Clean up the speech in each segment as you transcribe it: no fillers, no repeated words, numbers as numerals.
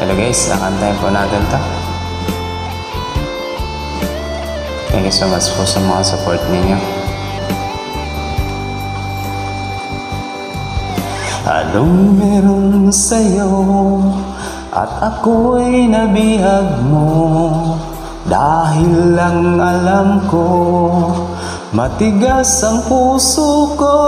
Hello guys, nakantayin po natin to. Thank you so much po sa mga support ninyo. Anong meron sa'yo at ako'y nabihag mo? Dahil lang alam ko matigas ang puso ko.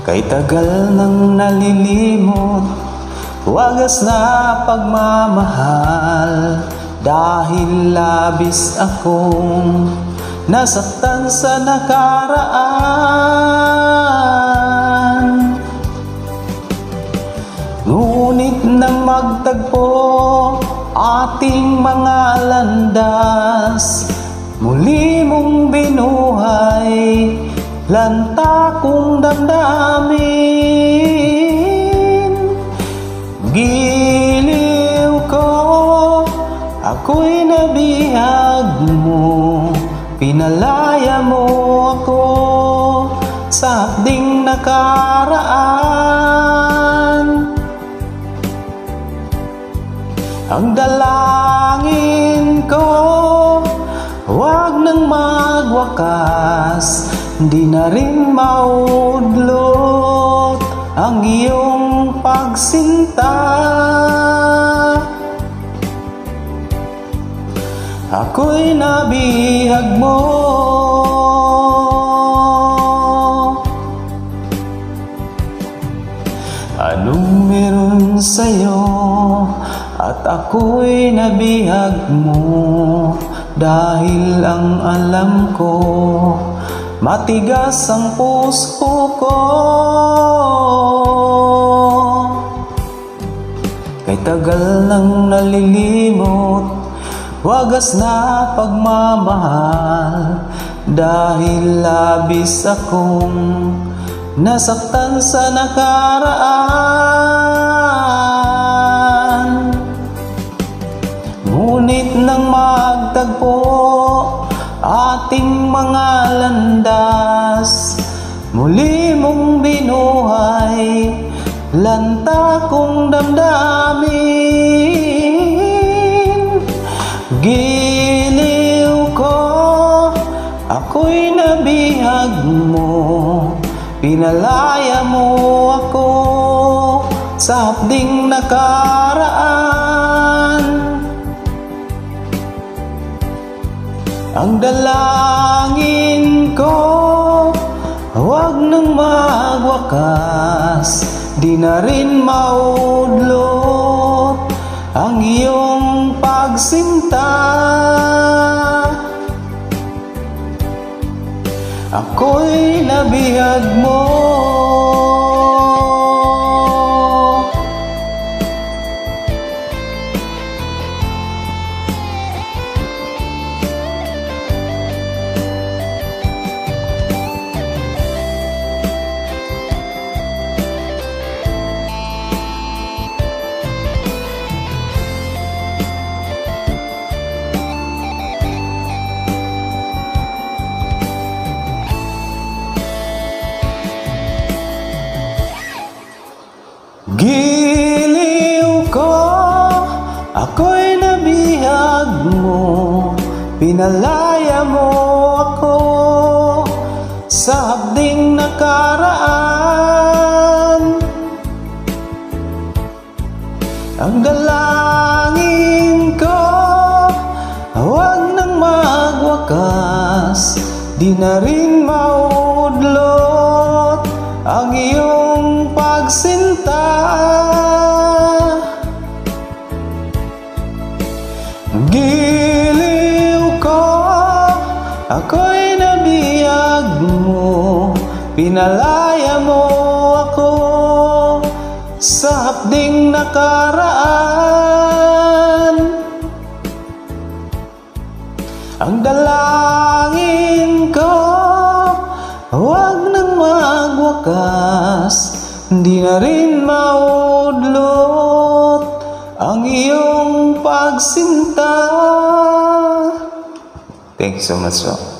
Kay tagal nang nalilimot, wagas na pagmamahal. Dahil labis akong nasaktan sa nakaraan. Ngunit nang magtagpo ating mga landas, muli mong binuhay lanta kong damdamin. Giliw ko, ako'y nabihag mo. Pinalaya mo ako sa hapding nakaraan. Ang dalangin ko, huwag nang magwakas. Di na rin maudlot ang iyong pagsinta. Ako'y nabihag mo. Anong meron sa'yo at ako'y nabihag mo? Dahil ang alam ko matigas ang puso ko. Kay tagal nang nalilimot, wagas na pagmamahal. Dahil labis akong nasaktan sa nakaraan. Ngunit nang magtagpo ating mga landas, muli mong binuhay lanta kong damdamin. Giliw ko, ako'y nabihag mo. Pinalaya mo ako sa hapding nakaraan. Ang dalangin ko, huwag nang magwakas. Di na rin maudlot ang iyong pagsinta. Ako'y nabihag mo. Giliw ko, ako'y nabihag mo. Pinalaya mo ako sa hapding nakaraan. Ang dalangin ko, huwag nang magwakas. Di na rin maudlot ang iyong pagsinta. Giliw ko, ako'y nabihag mo. Pinalaya mo ako sa hapding nakaraan. Ang dalangin ko, huwag nang magwakas. Di na rin maudlot ang iyong pagsinta. Thank you so much, bro.